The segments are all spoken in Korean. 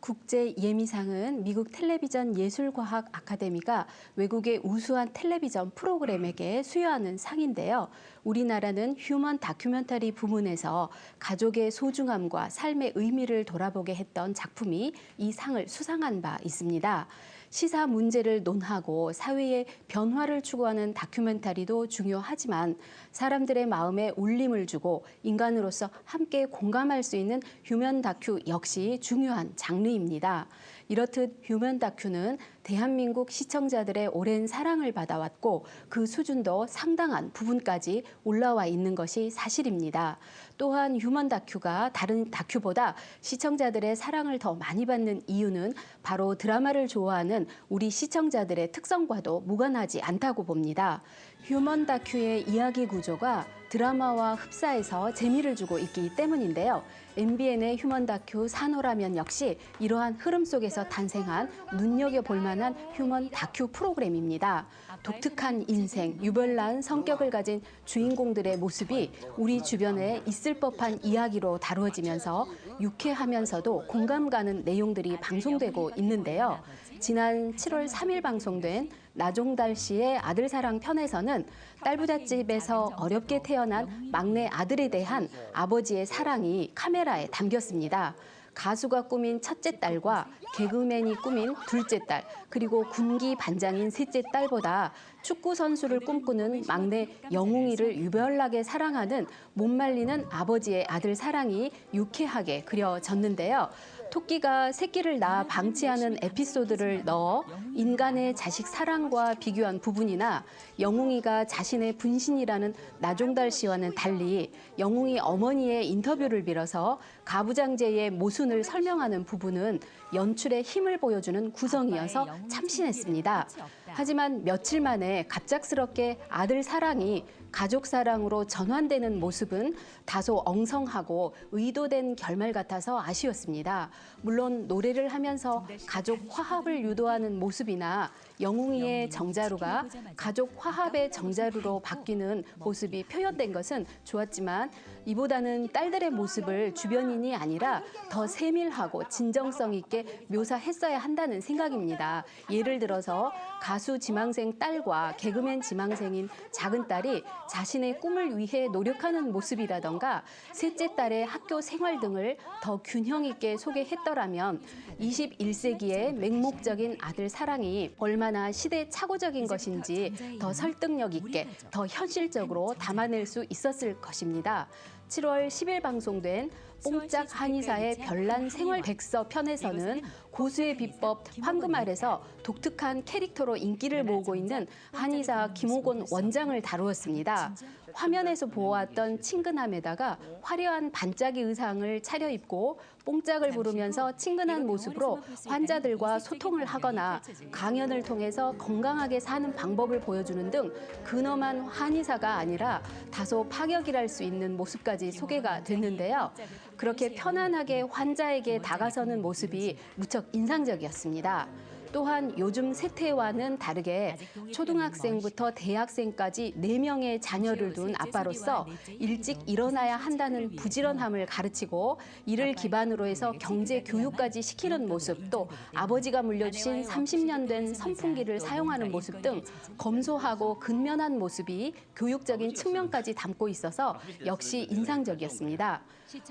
국제 예미상은 미국 텔레비전 예술과학 아카데미가 외국의 우수한 텔레비전 프로그램에게 수여하는 상인데요. 우리나라는 휴먼 다큐멘터리 부문에서 가족의 소중함과 삶의 의미를 돌아보게 했던 작품이 이 상을 수상한 바 있습니다. 시사 문제를 논하고 사회의 변화를 추구하는 다큐멘터리도 중요하지만 사람들의 마음에 울림을 주고 인간으로서 함께 공감할 수 있는 휴먼 다큐 역시 중요한 장르입니다. 이렇듯 휴먼 다큐는 대한민국 시청자들의 오랜 사랑을 받아왔고 그 수준도 상당한 부분까지 올라와 있는 것이 사실입니다. 또한 휴먼 다큐가 다른 다큐보다 시청자들의 사랑을 더 많이 받는 이유는 바로 드라마를 좋아하는 우리 시청자들의 특성과도 무관하지 않다고 봅니다. 휴먼 다큐의 이야기 구조가 드라마와 흡사해서 재미를 주고 있기 때문인데요. MBN의 휴먼 다큐 산호라면 역시 이러한 흐름 속에서 탄생한 눈여겨볼 만한 휴먼 다큐 프로그램입니다. 독특한 인생, 유별난 성격을 가진 주인공들의 모습이 우리 주변에 있을 법한 이야기로 다루어지면서 유쾌하면서도 공감 가는 내용들이 방송되고 있는데요. 지난 7월 3일 방송된 나종달 씨의 아들사랑 편에서는 딸부잣집에서 어렵게 태어난 막내 아들에 대한 아버지의 사랑이 카메라에 담겼습니다. 가수가 꾸민 첫째 딸과 개그맨이 꾸민 둘째 딸, 그리고 군기 반장인 셋째 딸보다 축구 선수를 꿈꾸는 막내 영웅이를 유별나게 사랑하는 못 말리는 아버지의 아들 사랑이 유쾌하게 그려졌는데요. 토끼가 새끼를 낳아 방치하는 에피소드를 넣어 인간의 자식 사랑과 비교한 부분이나 영웅이가 자신의 분신이라는 나종달 씨와는 달리 영웅이 어머니의 인터뷰를 빌어서 가부장제의 모순을 설명하는 부분은 연출의 힘을 보여주는 구성이어서 참신했습니다. 하지만 며칠 만에 갑작스럽게 아들 사랑이 가족 사랑으로 전환되는 모습은 다소 엉성하고 의도된 결말 같아서 아쉬웠습니다. 물론 노래를 하면서 가족 화합을 유도하는 모습이나 영웅이의 정자루가 가족 화합의 정자루로 바뀌는 모습이 표현된 것은 좋았지만 이보다는 딸들의 모습을 주변인이 아니라 더 세밀하고 진정성 있게 묘사했어야 한다는 생각입니다. 예를 들어서 가수 지망생 딸과 개그맨 지망생인 작은 딸이 자신의 꿈을 위해 노력하는 모습이라던가 셋째 딸의 학교 생활 등을 더 균형 있게 소개했더라면 21세기의 맹목적인 아들 사랑이 얼마나 시대착오적인 것인지 더 설득력 있게, 더 현실적으로 담아낼 수 있었을 것입니다. 7월 10일 방송된 뽕짝 한의사의 별난 생활 백서 편에서는 고수의 비법 황금알에서 독특한 캐릭터로 인기를 모으고 있는 한의사 김옥원 원장을 다루었습니다. 화면에서 보아왔던 친근함에다가 화려한 반짝이 의상을 차려입고 뽕짝을 부르면서 친근한 모습으로 환자들과 소통을 하거나 강연을 통해서 건강하게 사는 방법을 보여주는 등 근엄한 한의사가 아니라 다소 파격이랄 수 있는 모습까지 소개가 됐는데요. 그렇게 편안하게 환자에게 다가서는 모습이 무척 인상적이었습니다. 또한 요즘 세태와는 다르게 초등학생부터 대학생까지 4명의 자녀를 둔 아빠로서 일찍 일어나야 한다는 부지런함을 가르치고 이를 기반으로 해서 경제 교육까지 시키는 모습, 또 아버지가 물려주신 30년 된 선풍기를 사용하는 모습 등 검소하고 근면한 모습이 교육적인 측면까지 담고 있어서 역시 인상적이었습니다.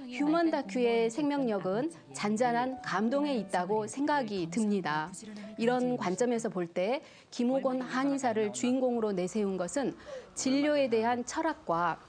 휴먼 다큐의 생명력은 잔잔한 감동에 있다고 생각이 듭니다. 이런 관점에서 볼 때 김옥원 한의사를 주인공으로 내세운 것은 진료에 대한 철학과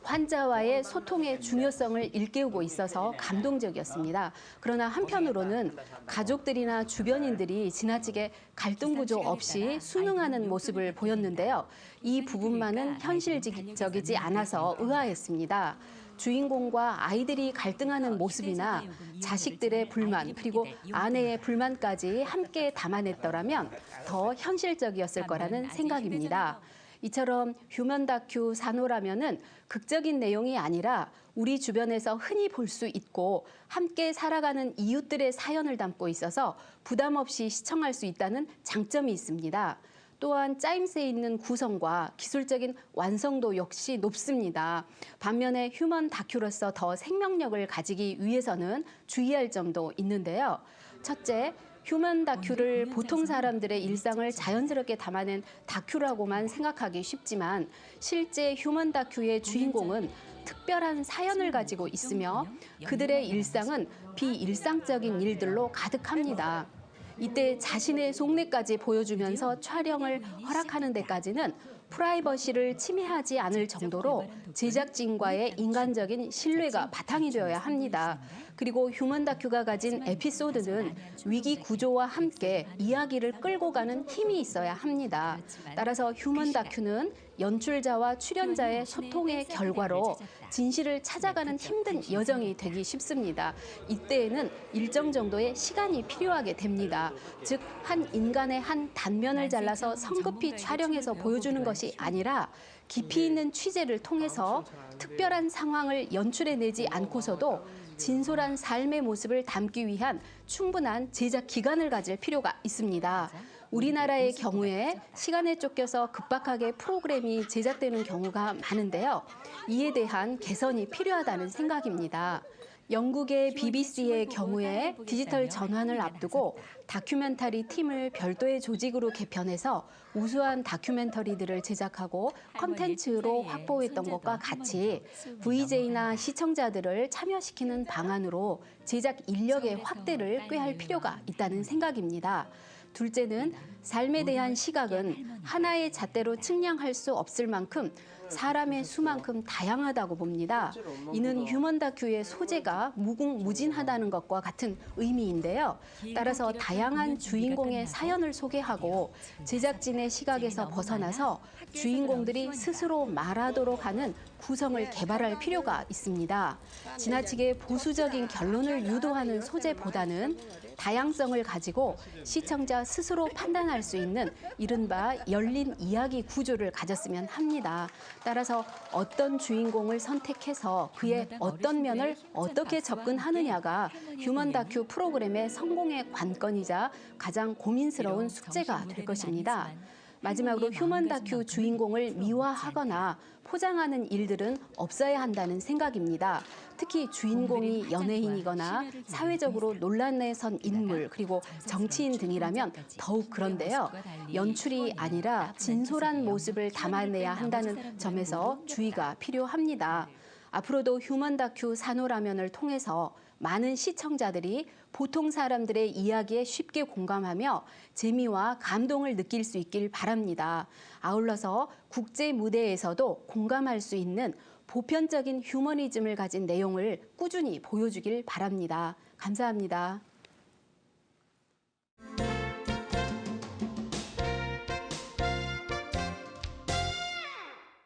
환자와의 소통의 중요성을 일깨우고 있어서 감동적이었습니다. 그러나 한편으로는 가족들이나 주변인들이 지나치게 갈등 구조 없이 순응하는 모습을 보였는데요. 이 부분만은 현실적이지 않아서 의아했습니다. 주인공과 아이들이 갈등하는 모습이나 자식들의 불만, 그리고 아내의 불만까지 함께 담아냈더라면 더 현실적이었을 거라는 생각입니다. 이처럼 휴먼 다큐 산호라면은 극적인 내용이 아니라 우리 주변에서 흔히 볼 수 있고 함께 살아가는 이웃들의 사연을 담고 있어서 부담 없이 시청할 수 있다는 장점이 있습니다. 또한 짜임새 있는 구성과 기술적인 완성도 역시 높습니다. 반면에 휴먼 다큐로서 더 생명력을 가지기 위해서는 주의할 점도 있는데요. 첫째, 휴먼 다큐를 보통 사람들의 일상을 자연스럽게 담아낸 다큐라고만 생각하기 쉽지만 실제 휴먼 다큐의 주인공은 특별한 사연을 가지고 있으며 그들의 일상은 비일상적인 일들로 가득합니다. 이때 자신의 속내까지 보여주면서 촬영을 허락하는 데까지는 프라이버시를 침해하지 않을 정도로 제작진과의 인간적인 신뢰가 바탕이 되어야 합니다. 그리고 휴먼 다큐가 가진 에피소드는 위기 구조와 함께 이야기를 끌고 가는 힘이 있어야 합니다. 따라서 휴먼 다큐는 연출자와 출연자의 소통의 결과로 진실을 찾아가는 힘든 여정이 되기 쉽습니다. 이때에는 일정 정도의 시간이 필요하게 됩니다. 즉, 한 인간의 한 단면을 잘라서 성급히 촬영해서 보여주는 것이 아니라 깊이 있는 취재를 통해서 특별한 상황을 연출해내지 않고서도 진솔한 삶의 모습을 담기 위한 충분한 제작 기간을 가질 필요가 있습니다. 우리나라의 경우에 시간에 쫓겨서 급박하게 프로그램이 제작되는 경우가 많은데요. 이에 대한 개선이 필요하다는 생각입니다. 영국의 BBC의 경우에 디지털 전환을 앞두고 다큐멘터리 팀을 별도의 조직으로 개편해서 우수한 다큐멘터리들을 제작하고 콘텐츠로 확보했던 것과 같이 VJ나 시청자들을 참여시키는 방안으로 제작 인력의 확대를 꾀할 필요가 있다는 생각입니다. 둘째는 삶에 대한 시각은 하나의 잣대로 측량할 수 없을 만큼 사람의 수만큼 다양하다고 봅니다. 이는 휴먼 다큐의 소재가 무궁무진하다는 것과 같은 의미인데요. 따라서 다양한 주인공의 사연을 소개하고 제작진의 시각에서 벗어나서 주인공들이 스스로 말하도록 하는 구성을 개발할 필요가 있습니다. 지나치게 보수적인 결론을 유도하는 소재보다는 다양성을 가지고 시청자 스스로 판단할 수 있는 이른바 열린 이야기 구조를 가졌으면 합니다. 따라서 어떤 주인공을 선택해서 그의 어떤 면을 어떻게 접근하느냐가 휴먼 다큐 프로그램의 성공의 관건이자 가장 고민스러운 숙제가 될 것입니다. 마지막으로 휴먼 다큐 주인공을 미화하거나 포장하는 일들은 없어야 한다는 생각입니다. 특히 주인공이 연예인이거나 사회적으로 논란에 선 인물 그리고 정치인 등이라면 더욱 그런데요. 연출이 아니라 진솔한 모습을 담아내야 한다는 점에서 주의가 필요합니다. 앞으로도 휴먼 다큐 산호라면을 통해서 많은 시청자들이 보통 사람들의 이야기에 쉽게 공감하며 재미와 감동을 느낄 수 있길 바랍니다. 아울러서 국제 무대에서도 공감할 수 있는 보편적인 휴머니즘을 가진 내용을 꾸준히 보여주길 바랍니다. 감사합니다.